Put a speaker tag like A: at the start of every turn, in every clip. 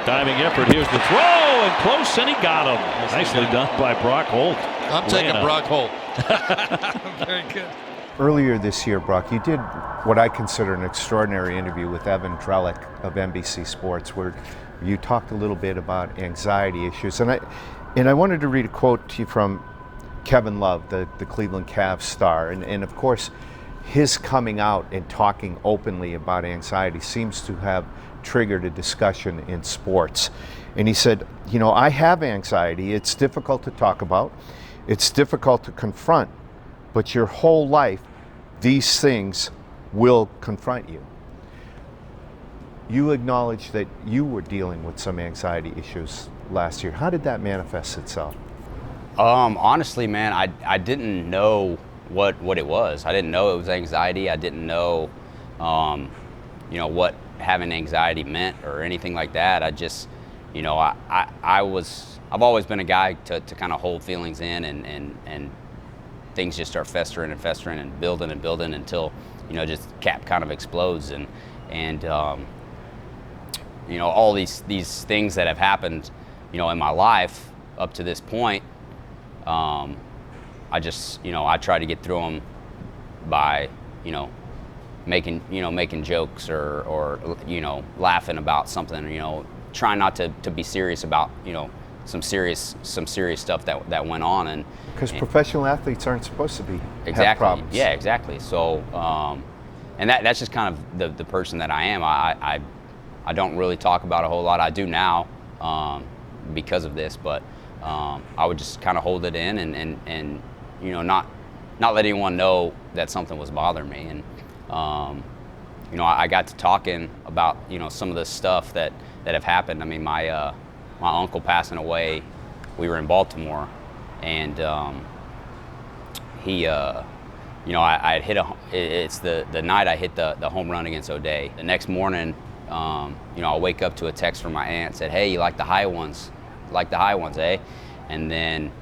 A: Diving effort. Here's the throw, and close, and he got him. Nicely done by Brock Holt.
B: I'm taking Brock Holt. Very good.
C: Earlier this year, Brock, you did what I consider an extraordinary interview with Evan Drellick of NBC Sports, where you talked a little bit about anxiety issues. And I wanted to read a quote to you from Kevin Love, the Cleveland Cavs star. And of course, his coming out and talking openly about anxiety seems to have triggered a discussion in sports. And he said, you know, I have anxiety. It's difficult to talk about. It's difficult to confront. But your whole life, these things will confront you. You acknowledged that you were dealing with some anxiety issues last year. How did that manifest itself?
D: Honestly, man, I didn't know what it was. I didn't know it was anxiety. I didn't know, you know, what having anxiety meant or anything like that. I just, you know, I've always been a guy to kind of hold feelings in and things just start festering and building until, you know, just cap kind of explodes and you know, all these things that have happened, you know, in my life up to this point. I just, you know, I try to get through them by, you know, making jokes or you know, laughing about something, you know, trying not to be serious about, you know, some serious stuff that went on. And
C: because professional athletes aren't supposed to be
D: exactly
C: have problems.
D: Yeah, exactly. So and that's just kind of the person that I am. I don't really talk about a whole lot. I do now because of this, but I would just kind of hold it in and you know, not let anyone know that something was bothering me. And you know, I got to talking about, you know, some of the stuff that have happened. I mean, my uncle passing away, we were in Baltimore, and he, you know, I had hit it's the night I hit the home run against O'Day. The next morning, you know, I wake up to a text from my aunt, said, "Hey, you like the high ones? Like the high ones, eh?" And then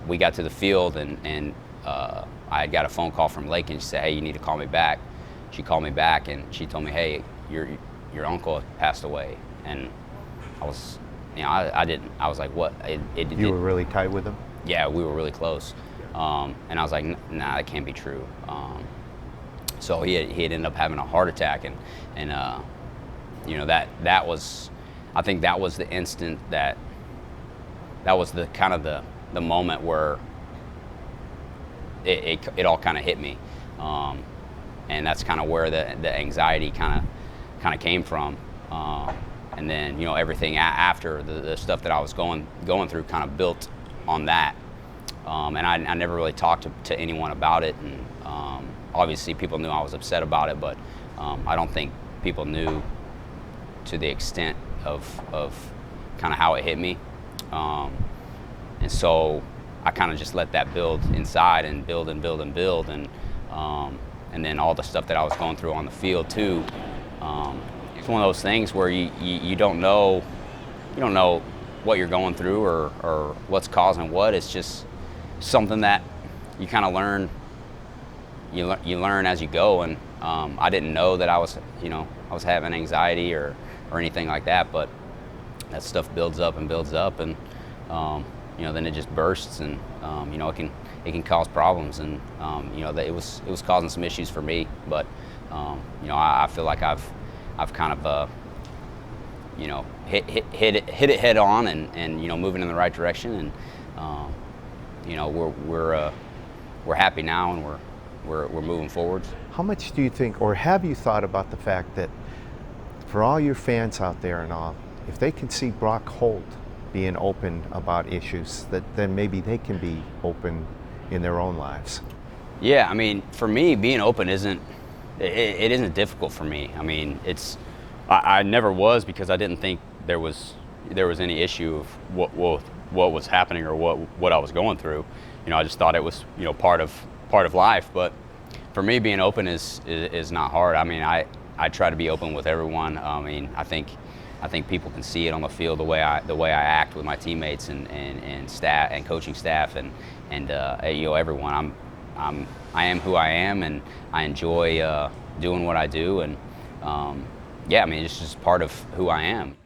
D: we got to the field, and I had got a phone call from Lake, and she said, "Hey, you need to call me back." She called me back, and she told me, "Hey, your uncle passed away." And I was, you know, I was like, "What?"
C: You were really tight with him?
D: Yeah, we were really close. And I was like, "Nah, that can't be true." So he had ended up having a heart attack, and you know, that was, I think that was the instant that was the kind of the moment where it all kind of hit me, and that's kind of where the anxiety kind of came from. And then, you know, everything after the stuff that I was going through kind of built on that. And I never really talked to anyone about it. And obviously people knew I was upset about it, but I don't think people knew to the extent of kind of how it hit me. And so I kind of just let that build inside and build. And then all the stuff that I was going through on the field too. It's one of those things where you don't know what you're going through or what's causing what. It's just something that you kind of learn. You learn as you go, and I didn't know that I was having anxiety or anything like that, but that stuff builds up, and you know, then it just bursts, and you know, it can cause problems, and you know, that it was causing some issues for me, but you know, I feel like I've kind of you know, hit it head on, and you know, moving in the right direction, and you know, we're happy now, and we're moving forward.
C: How much do you think, or have you thought about the fact that for all your fans out there and all, if they can see Brock Holt being open about issues, that then maybe they can be open in their own lives?
D: Yeah, I mean, for me, being open isn't difficult for me. I mean, I never was, because I didn't think there was any issue of what was happening or what I was going through. You know, I just thought it was, you know, part of life. But for me, being open is not hard. I mean, I try to be open with everyone. I mean, I think people can see it on the field, the way I act with my teammates and staff and coaching staff and you know, everyone. I am who I am, and I enjoy doing what I do, and yeah, I mean, it's just part of who I am.